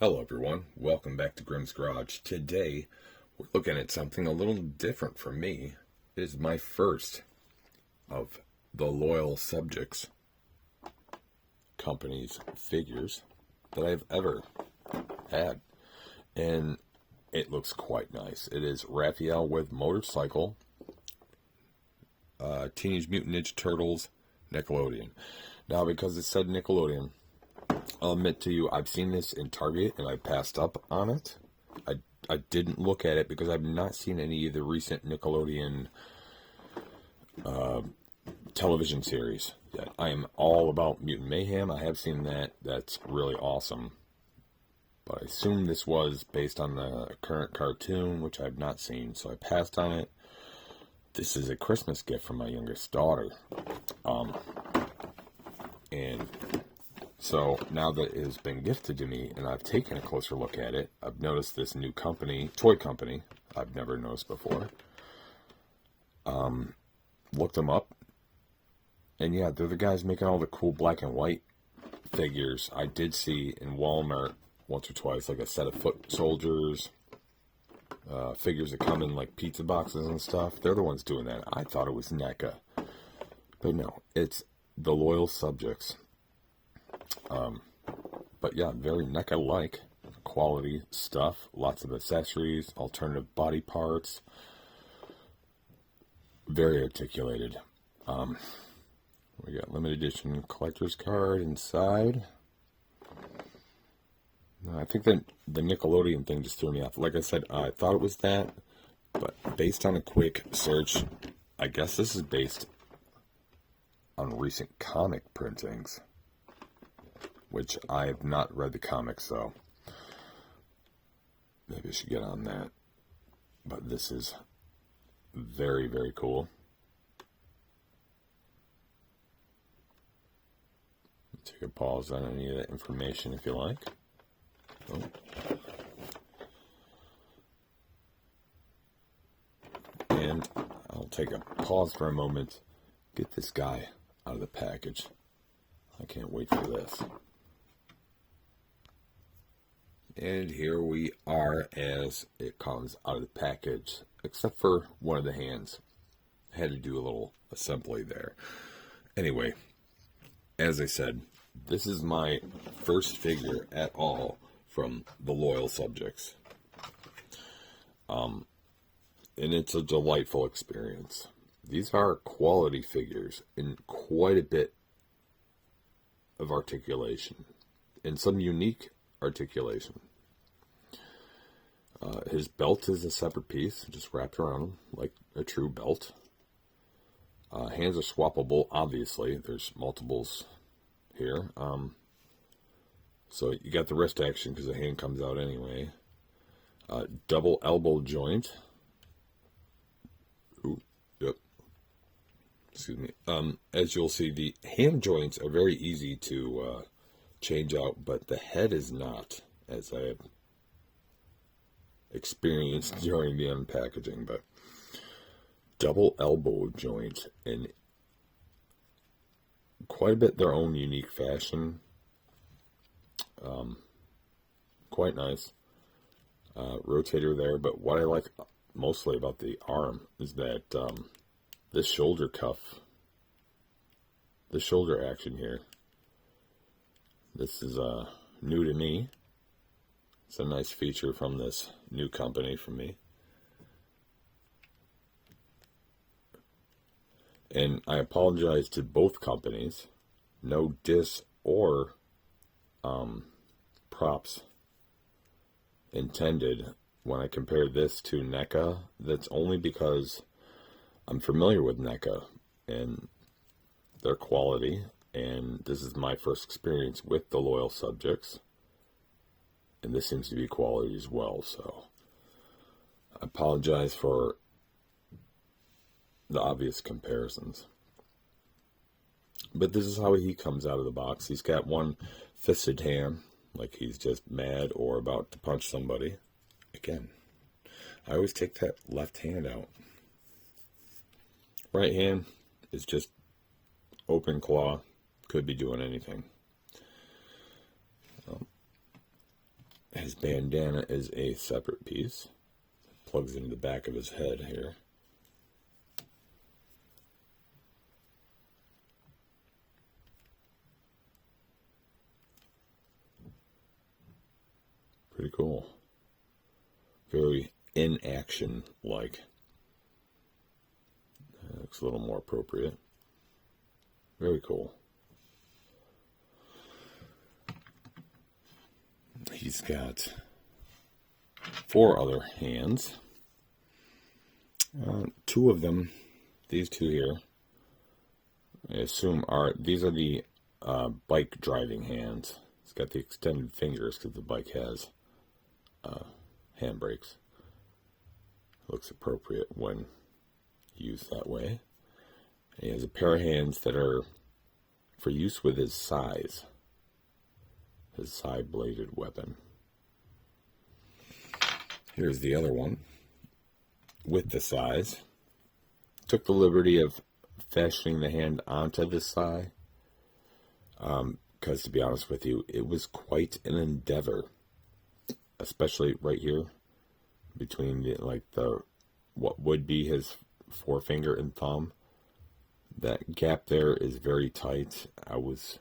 Hello everyone, welcome back to Grimm's Garage. Today we're looking at something a little different for me. It is my first of the Loyal Subjects company's figures that I've ever had. And it looks quite nice. It is Raphael with Motorcycle, Teenage Mutant Ninja Turtles, Nickelodeon. Now because it said Nickelodeon, I'll admit to you, I've seen this in Target and I passed up on it. I didn't look at it because I've not seen any of the recent Nickelodeon television series yet. I am all about Mutant Mayhem. I have seen that. That's really awesome. But I assume this was based on the current cartoon, which I've not seen, so I passed on it. This is a Christmas gift from my youngest daughter. And so now that it has been gifted to me and I've taken a closer look at it, I've noticed this new company, toy company, I've never noticed before. Looked them up. And yeah, they're the guys making all the cool black and white figures. I did see in Walmart once or twice like a set of foot soldiers, figures that come in like pizza boxes and stuff. They're the ones doing that. I thought it was NECA. But no, it's the Loyal Subjects. But yeah, very NECA-like quality stuff. Lots of accessories, alternative body parts. Very articulated. We got limited edition collector's card inside. I think that the Nickelodeon thing just threw me off. Like I said, I thought it was that, but based on a quick search, I guess this is based on recent comic printings, which I have not read the comics, so maybe I should get on that. But this is very, very cool. Take a pause on any of that information if you like. Oh. And I'll take a pause for a moment, get this guy out of the package. I can't wait for this. And here we are as it comes out of the package, except for one of the hands. I had to do a little assembly there. Anyway, as I said, this is my first figure at all from the Loyal Subjects. And it's a delightful experience. These are quality figures in quite a bit of articulation, and some unique articulation. His belt is a separate piece, just wrapped around him like a true belt. Hands are swappable, obviously. There's multiples here. So you got the wrist action because the hand comes out anyway. Double elbow joint. Ooh, yep. Excuse me. As you'll see, the hand joints are very easy to change out, but the head is not, as I have experienced during the unpackaging. But double elbow joint in quite a bit their own unique fashion. Quite nice. Rotator there, but what I like mostly about the arm is that this shoulder cuff, the shoulder action here, this is new to me. It's a nice feature from this new company for me. And I apologize to both companies. No diss or props intended when I compare this to NECA. That's only because I'm familiar with NECA and their quality, and this is my first experience with the Loyal Subjects, and this seems to be quality as well. So I apologize for the obvious comparisons. But this is how he comes out of the box. He's got one fisted hand, like he's just mad or about to punch somebody. Again, I always take that left hand out. Right hand is just open claw. Could be doing anything. his bandana is a separate piece. It plugs into the back of his head here. Pretty cool. Very in action like. Looks a little more appropriate. Very cool. He's got 4 other hands. 2 of them, these 2 here, I assume these are the bike driving hands. It's got the extended fingers because the bike has handbrakes. Looks appropriate when used that way. And he has a pair of hands that are for use with his sais, his side-bladed weapon. Here's the other one with the sais. Took the liberty of fashioning the hand onto the sai, because to be honest with you, it was quite an endeavor, especially right here between the what would be his forefinger and thumb. That gap there is very tight. I was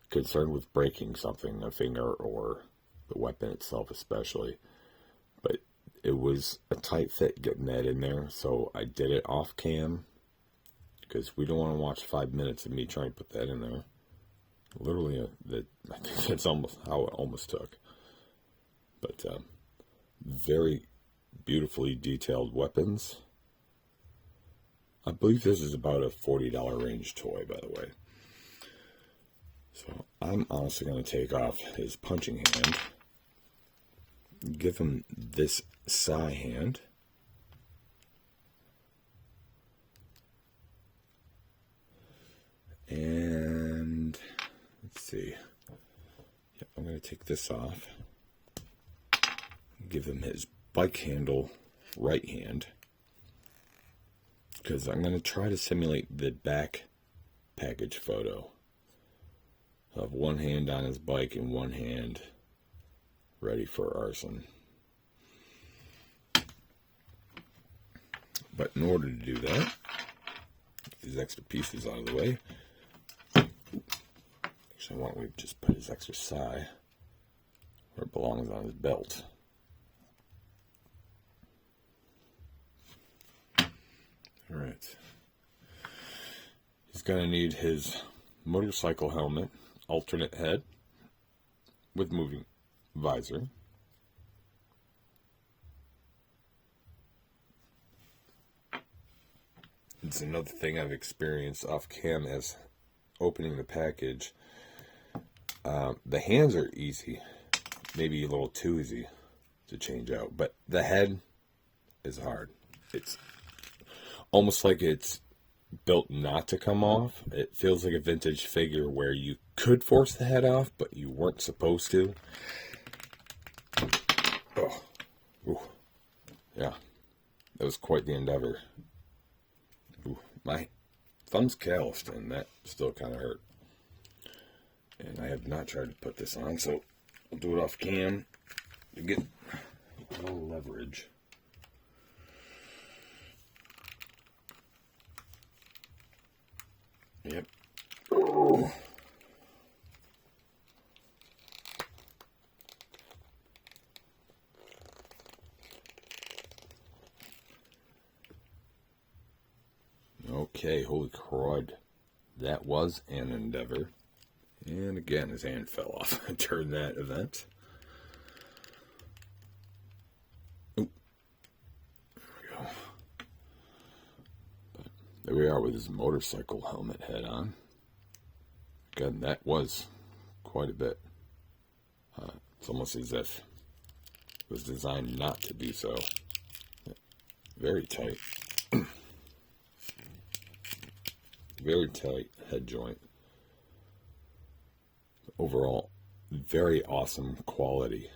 concerned with breaking something, a finger or the weapon itself especially, but it was a tight fit getting that in there, so I did it off cam because we don't want to watch 5 minutes of me trying to put that in there. Literally, I think that's almost how it almost took. But very beautifully detailed weapons. I believe this is about a $40 range toy, by the way. So I'm honestly going to take off his punching hand, give him this sai hand, and let's see. Yeah, I'm going to take this off, give him his bike handle right hand, because I'm going to try to simulate the back package photo of one hand on his bike and one hand ready for arson. But in order to do that, get these extra pieces out of the way. Actually, why don't we just put his extra sai where it belongs on his belt. Alright. He's going to need his motorcycle helmet, alternate head, with moving visor. It's another thing I've experienced off cam as opening the package. The hands are easy, maybe a little too easy to change out, but the head is hard. It's almost like it's built not to come off. It feels like a vintage figure where you could force the head off, but you weren't supposed to. Oh, ooh. Yeah, that was quite the endeavor. Ooh, my thumb's calloused, and that still kind of hurt. And I have not tried to put this on, so I'll do it off cam to get a little leverage. Yep. Oh. Okay, holy crud. That was an endeavor. And again, his hand fell off during that event. Oop. There we go. But there we are with his motorcycle helmet head on. Again, that was quite a bit. It's almost as if it was designed not to be so. Very tight. Very tight head joint. Overall, very awesome quality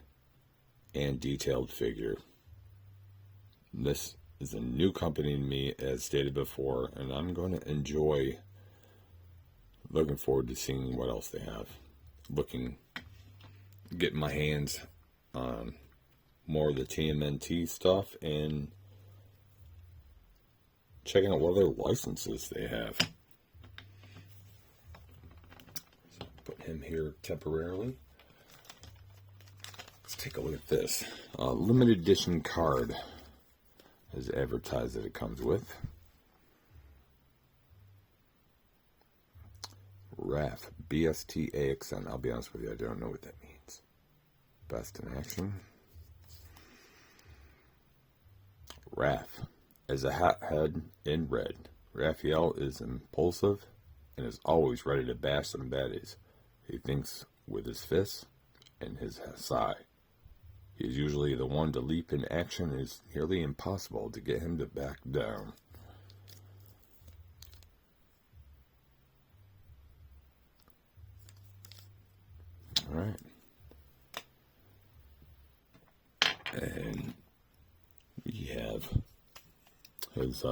and detailed figure. This is a new company to me, as stated before, and I'm going to enjoy looking forward to seeing what else they have. Getting my hands on more of the TMNT stuff and checking out what other licenses they have. So put him here temporarily. Let's take a look at this. Limited edition card is advertised that it comes with. RAF, BST AXN. I'll be honest with you, I don't know what that means. Best in action. RAF is a hothead in red. Raphael is impulsive and is always ready to bash some baddies. He thinks with his fists and his sigh. He is usually the one to leap in action. It is nearly impossible to get him to back down. All right. And we have his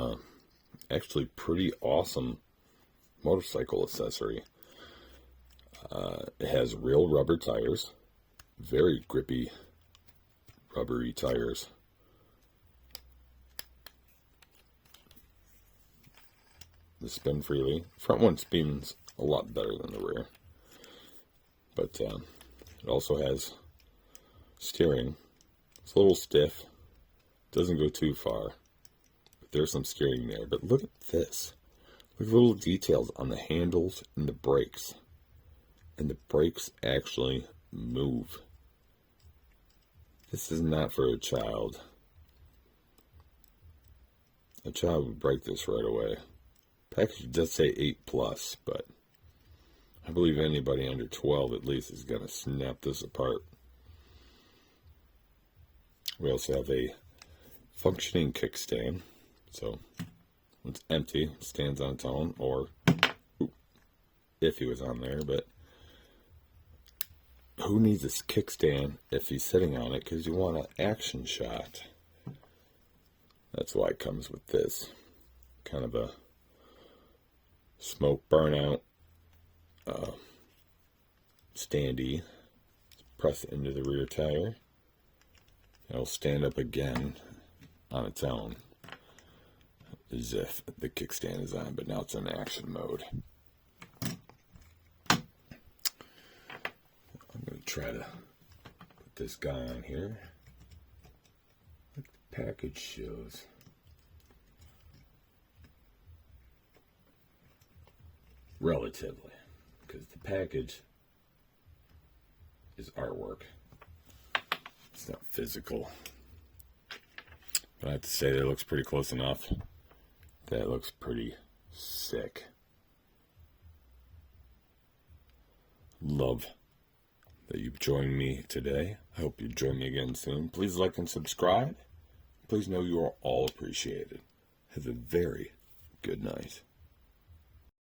actually pretty awesome motorcycle accessory. It has real rubber tires, very grippy rubbery tires. They spin freely. Front one spins a lot better than the rear. But it also has steering. It's a little stiff. Doesn't go too far. But there's some steering there. But look at this. Look at the little details on the handles and the brakes. And the brakes actually move. This is not for a child. A child would break this right away. Package does say 8+, but I believe anybody under 12 at least is going to snap this apart. We also have a functioning kickstand. So when it's empty, it stands on its own, or if he was on there, but who needs this kickstand if he's sitting on it? Because you want an action shot. That's why it comes with this. Kind of a smoke burnout standee. Press it into the rear tire. It'll stand up again on its own. As if the kickstand is on, but now it's in action mode. I'm going to try to put this guy on here. Like the package shows. Relatively. Because the package is artwork. It's not physical. But I have to say that it looks pretty close enough. That looks pretty sick. Love that you've joined me today. I hope you join me again soon. Please like and subscribe. Please know you are all appreciated. Have a very good night.